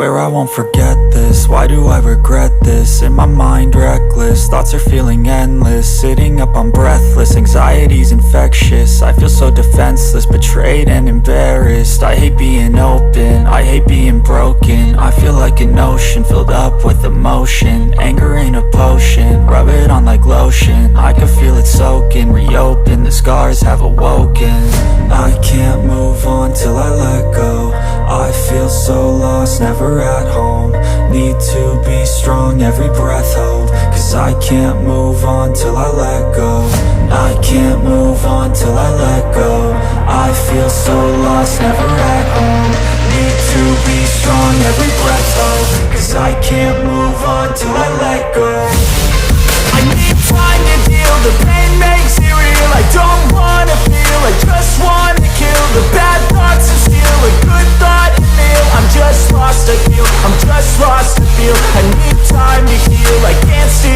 swear I won't forget this. Why do I regret this? In my mind reckless, thoughts are feeling endless. Sitting up, I'm breathless, anxiety's infectious. I feel so defenseless, betrayed and embarrassed. I hate being open, I hate being broken. I feel like an ocean filled up with emotion. Anger ain't a potion, rub it on like lotion. I can feel it soaking, reopen, the scars have awoken. I can't move on till I let go. I feel so lost, never at home. Need to be strong, every breath hold. Cause I can't move on till I let go. I can't move on till I let go. I feel so lost, never at home. Need to be strong, every breath hold. Cause I can't move on till I let go. I need time to deal, the pain makes it real. I don't wanna feel, I just wanna kill the bad thoughts and steal a good thought and feel. I'm just lost, I feel, I'm just lost, I feel. I need time to heal, I can't steal